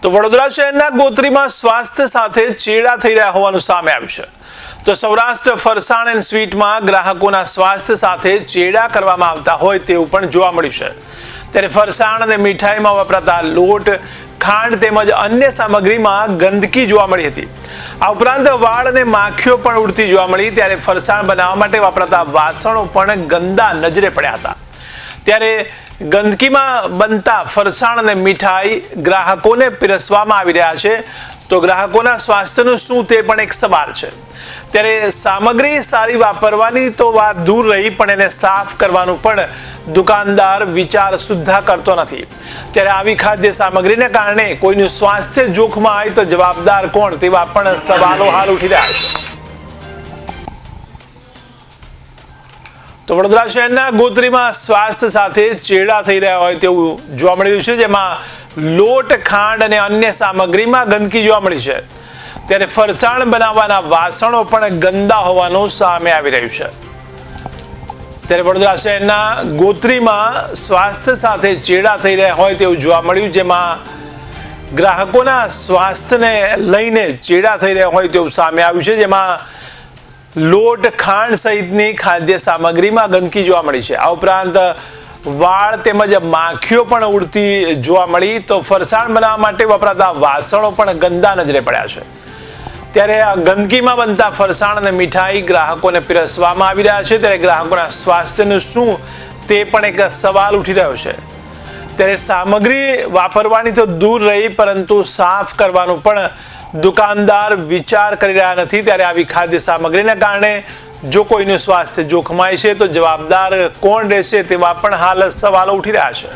તો વડોદરા શહેરના ગોત્રીમાં સ્વાસ્થ્ય સાથે ચેડા થઈ રહ્યા હોવાનું સામે આવ્યું છે। તો સૌરાષ્ટ્ર ફરસાણ એન્ડ સ્વીટમાં ગ્રાહકોના સ્વાસ્થ્ય સાથે ચેડા કરવામાં આવતા હોય તેવું પણ જોવા મળ્યું છે। ત્યારે ફરસાણ અને મીઠાઈમાં વપરાતા લોટ, ખાંડ તેમજ અન્ય સામગ્રીમાં ગંદકી જોવા મળી હતી। આ ઉપરાંત વાળ અને માખીઓ પણ ઉડતી જોવા મળી। ત્યારે ફરસાણ બનાવવા માટે વપરાતા વાસણો પણ ગંદા નજરે પડ્યા હતા। ત્યારે ગંદકીમાં બનતા ફરસાણ અને મીઠાઈ ગ્રાહકોને પીરસવામાં આવી રહ્યા છે। તો ગ્રાહકોના સ્વાસ્થ્યનું શું તે પણ એક સવાલ છે। ત્યારે સામગ્રી સારી વાપરવાની તો વાત દૂર રહી, પણ એને સાફ કરવાનું પણ દુકાનદાર વિચાર સુદ્ધા કરતો નથી। ત્યારે આવી ખાદ્ય સામગ્રીને કારણે કોઈનું સ્વાસ્થ્ય જોખમાં આવે તો જવાબદાર કોણ, તેવા પણ સવાલો હાલ ઉઠી રહ્યા છે। તો વડોદરા શહેરના ગોત્રીમાં સ્વાસ્થ્ય સાથે ચેડા થઈ રહ્યા હોય તેવું જોવા મળી રહ્યું છે, જેમાં લોટ, ખાંડ અને અન્ય સામગ્રીમાં ગંદકી જોવા મળી છે। ત્યારે ફરસાણ બનાવવાના વાસણો પણ ગંદા હોવાનું સામે આવી રહ્યું છે। ત્યારે વડોદરા શહેરના ગોત્રીમાં સ્વાસ્થ્ય સાથે ચેડા થઈ રહ્યા હોય તેવું જોવા મળ્યું, જેમાં ગ્રાહકોના સ્વાસ્થ્યને લઈને ચેડા થઈ રહ્યા હોય તેવું સામે આવ્યું છે। જેમાં લોટ, ખાંડ સહિતની ખાદ્ય સામગ્રીમાં ગંદકી જોવા મળી છે। આ ઉપરાંત વાળ તેમજ માખીઓ પણ ઉડતી જોવા મળી। તો ફરસાણ બનાવવા માટે વપરાતા વાસણો પણ ગંદા નજરે પડ્યા છે। ત્યારે આ ગંદકીમાં બનતા ફરસાણ અને મીઠાઈ ગ્રાહકોને પીરસવામાં આવી રહ્યા છે। ત્યારે ગ્રાહકોના સ્વાસ્થ્યનું શું તે પણ એક સવાલ ઉઠી રહ્યો છે। ત્યારે સામગ્રી વાપરવાની તો દૂર રહી, પરંતુ સાફ કરવાનું પણ દુકાનદાર વિચાર કરી રહ્યા નથી। ત્યારે આવી ખાદ્ય સામગ્રીને કારણે જો કોઈનું સ્વાસ્થ્ય જોખમાય છે તો જવાબદાર કોણ રહેશે, તેવા પણ હાલ સવાલો ઉઠી રહ્યા છે।